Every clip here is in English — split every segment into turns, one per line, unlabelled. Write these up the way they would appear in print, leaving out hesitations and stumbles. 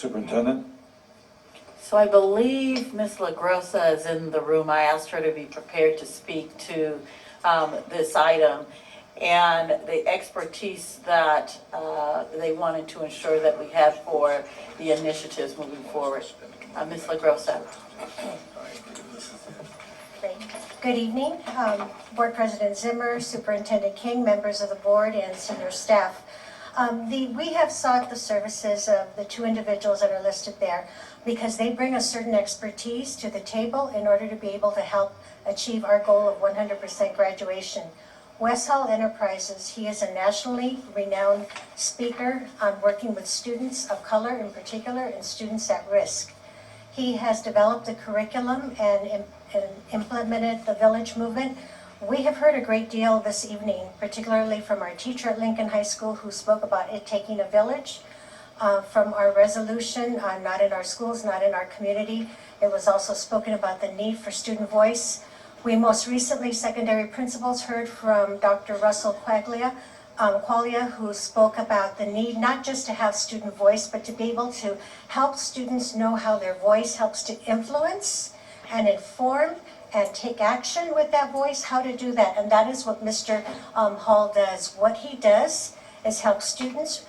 Superintendent?
So I believe Ms. Lagrossa is in the room. I asked her to be prepared to speak to this item and the expertise that they wanted to ensure that we had for the initiatives moving forward. Ms. Lagrossa.
Good evening, Board President Zimmer, Superintendent King, members of the board, and senior staff. We have sought the services of the two individuals that are listed there because they bring a certain expertise to the table in order to be able to help achieve our goal of 100% graduation. Wes Hall Enterprises, he is a nationally renowned speaker on working with students of color in particular and students at risk. He has developed the curriculum and implemented the village movement. We have heard a great deal this evening, particularly from our teacher at Lincoln High School who spoke about it taking a village. From our resolution, not in our schools, not in our community. It was also spoken about the need for student voice. We most recently, secondary principals, heard from Dr. Russell Quaglia, who spoke about the need not just to have student voice, but to be able to help students know how their voice helps to influence and inform and take action with that voice, how to do that. And that is what Mr. Hall does. What he does is help students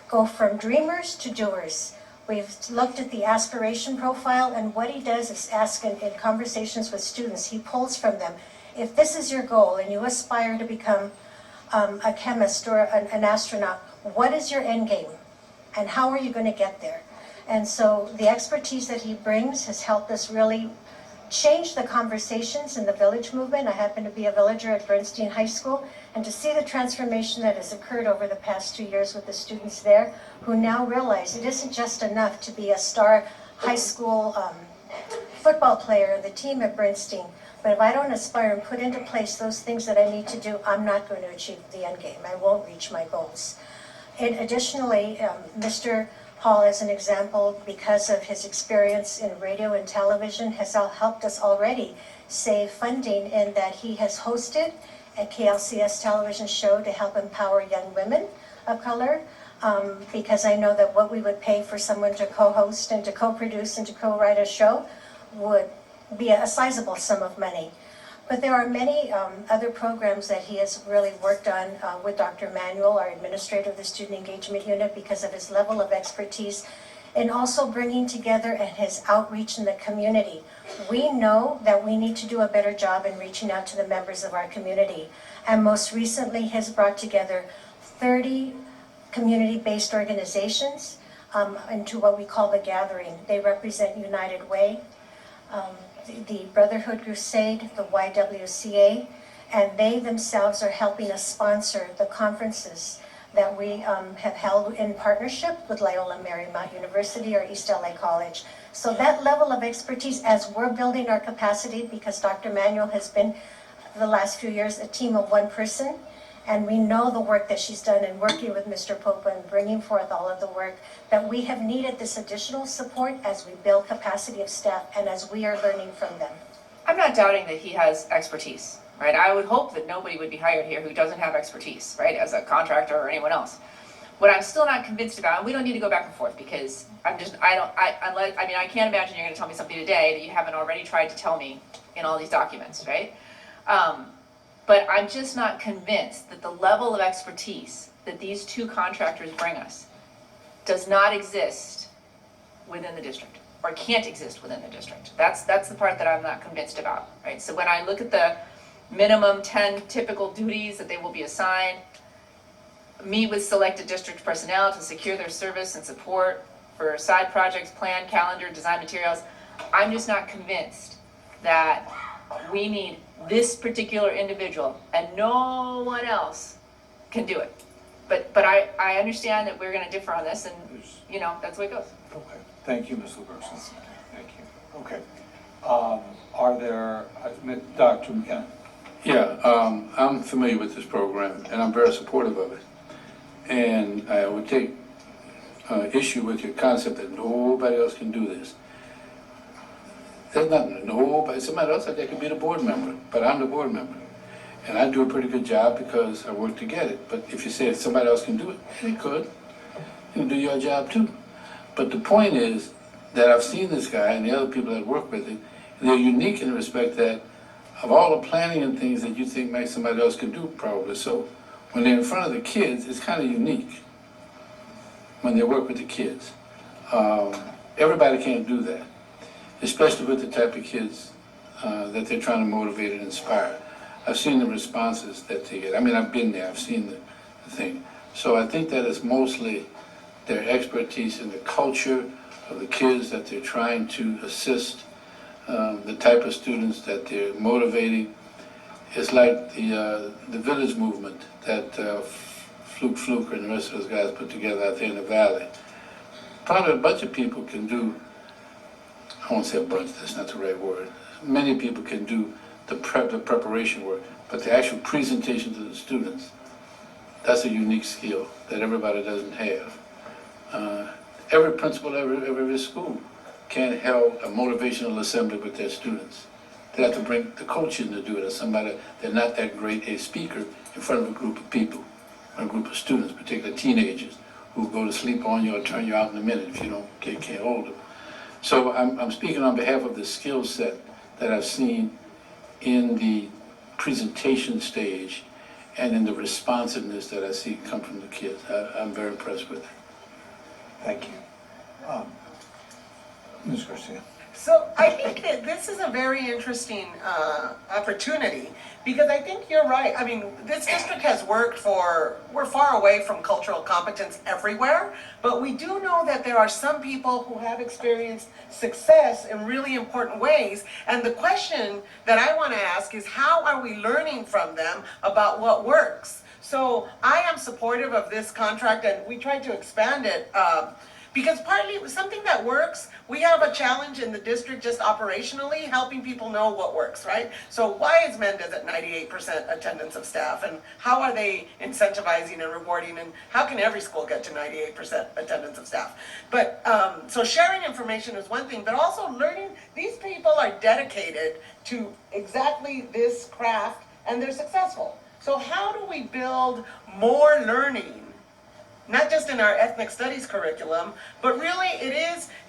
go from dreamers to doers. We've looked at the aspiration profile, and what he does is ask in conversations with students, he pulls from them, if this is your goal and you aspire to become a chemist or an astronaut, what is your end game? And how are you going to get there? And so the expertise that he brings has helped us really change the conversations in the village movement. I happen to be a villager at Bernstein High School, and to see the transformation that has occurred over the past 2 years with the students there, who now realize it isn't just enough to be a star high school football player on the team at Bernstein, but if I don't aspire and put into place those things that I need to do, I'm not going to achieve the end game. I won't reach my goals. And additionally, Mr. Hall, as an example, because of his experience in radio and television, has helped us already save funding in that he has hosted a KLCS television show to help empower young women of color, because I know that what we would pay for someone to co-host and to co-produce and to co-write a show would be a sizable sum of money. But there are many other programs that he has really worked on with Dr. Manuel, our administrator of the Student Engagement Unit, because of his level of expertise and also bringing together and his outreach in the community. We know that we need to do a better job in reaching out to the members of our community. And most recently has brought together 30 community-based organizations into what we call the Gathering. They represent United Way, the Brotherhood Crusade, the YWCA, and they themselves are helping us sponsor the conferences that we have held in partnership with Loyola Marymount University or East LA College. So that level of expertise, as we're building our capacity, because Dr. Manuel has been, the last few years, a team of one person, and we know the work that she's done in working with Mr. Popa and bringing forth all of the work, that we have needed this additional support as we build capacity of staff and as we are learning from them.
I'm not doubting that he has expertise, right? I would hope that nobody would be hired here who doesn't have expertise, right, as a contractor or anyone else. What I'm still not convinced about, and we don't need to go back and forth because I can't imagine you're going to tell me something today that you haven't already tried to tell me in all these documents, right? But I'm just not convinced that the level of expertise that these two contractors bring us does not exist within the district, or can't exist within the district. That's the part that I'm not convinced about, right? So when I look at the minimum 10 typical duties that they will be assigned, meet with selected district personnel to secure their service and support for side projects, plan, calendar, design materials, I'm just not convinced that we need this particular individual and no one else can do it. But I understand that we're going to differ on this, and you know, that's the way it goes.
Okay, thank you, Ms. Lagrossa. Thank you. Okay. Are there, Dr. McKenna?
Yeah, I'm familiar with this program, and I'm very supportive of it. And I would take issue with your concept that nobody else can do this. There's nothing, nobody, somebody else out there could be the board member, but I'm the board member. And I do a pretty good job because I work to get it. But if you say somebody else can do it, they could. You can do your job too. But the point is that I've seen this guy and the other people that work with him, and they're unique in the respect that of all the planning and things that you think maybe somebody else can do, probably so, when they're in front of the kids, it's kind of unique when they work with the kids. Everybody can't do that, especially with the type of kids that they're trying to motivate and inspire. I've seen the responses that they get. I mean, I've been there, I've seen the thing. So I think that it's mostly their expertise in the culture of the kids that they're trying to assist, the type of students that they're motivating. It's like the village movement that Fluke and the rest of those guys put together out there in the valley. Probably a bunch of people can do, I won't say a bunch, that's not the right word. Many people can do the preparation work, but the actual presentation to the students, that's a unique skill that everybody doesn't have. Every principal, every school can't hold a motivational assembly with their students. They have to bring the coach in to do it, or somebody, they're not that great a speaker in front of a group of people, or a group of students, particularly teenagers, who go to sleep on you or turn you out in a minute if you can't hold them. So I'm speaking on behalf of the skill set that I've seen in the presentation stage and in the responsiveness that I see come from the kids. I'm very impressed with it.
Thank you. Ms. Garcia.
So I think that this is a very interesting opportunity, because I think you're right. I mean, this district has worked we're far away from cultural competence everywhere, but we do know that there are some people who have experienced success in really important ways. And the question that I want to ask is, how are we learning from them about what works? So I am supportive of this contract, and we tried to expand it because partly it was something that works. We have a challenge in the district just operationally, helping people know what works, right? So why is Mendez at 98% attendance of staff, and how are they incentivizing and rewarding, and how can every school get to 98% attendance of staff? But, so sharing information is one thing, but also learning, these people are dedicated to exactly this craft, and they're successful. So how do we build more learning, not just in our ethnic studies curriculum, but really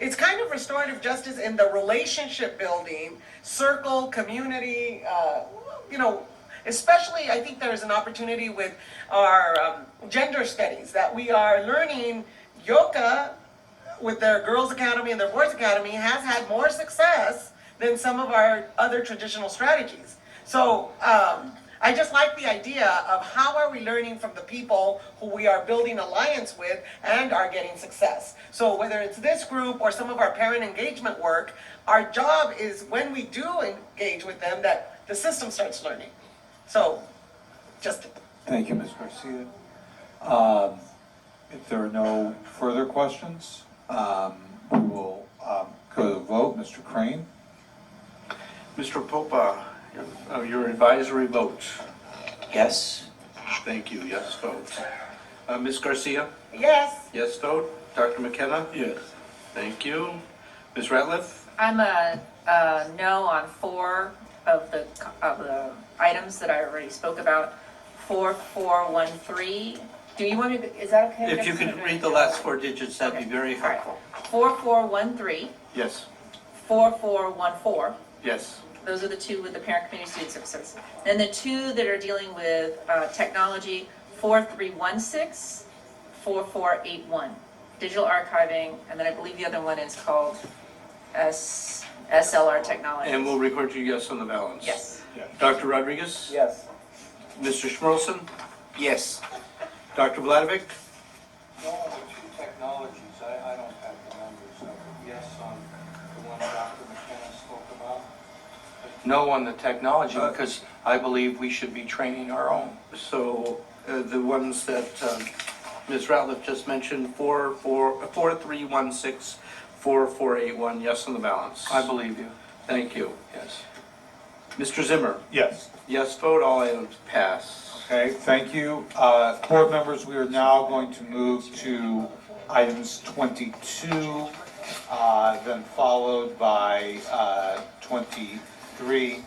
it's kind of restorative justice in the relationship building, circle, community, especially I think there's an opportunity with our gender studies, that we are learning. Yoka, with their Girls Academy and their Boys Academy, has had more success than some of our other traditional strategies. So, I just like the idea of how are we learning from the people who we are building alliance with and are getting success. So whether it's this group or some of our parent engagement work, our job is when we do engage with them that the system starts learning. So, just.
Thank you, Ms. Garcia. If there are no further questions, we will go to the vote. Mr. Crane?
Mr. Popa, your advisory vote.
Yes.
Thank you, yes vote. Ms. Garcia?
Yes.
Yes vote. Dr. McKenna?
Yes.
Thank you. Ms. Ratliff?
I'm a no on 4 of the items that I already spoke about. 4413. Do you want me to, is that okay?
If you can read the last 4 digits, that'd be very
All right.
helpful.
4413,
Yes.
4414.
Yes.
Those are the 2 with the parent community student services. Then the 2 that are dealing with technology, 4316, 4481. Digital archiving, and then I believe the other one is called SLR Technology.
And we'll record you yes on the balance.
Yes.
Dr. Rodriguez?
Yes.
Mr. Schmerlson?
Yes.
Dr. Vladevic?
No, on the 2 technologies, I don't have the numbers of it. Yes, on the one Dr. McKenna spoke about.
No on the technology, because I believe we should be training our own.
So the ones that Ms. Ratliff just mentioned, 4316, 4481, yes on the balance.
I believe you.
Thank you.
Yes.
Mr. Zimmer?
Yes.
Yes vote, all items pass.
Okay, thank you. Board members, we are now going to move to items 22, then followed by 23.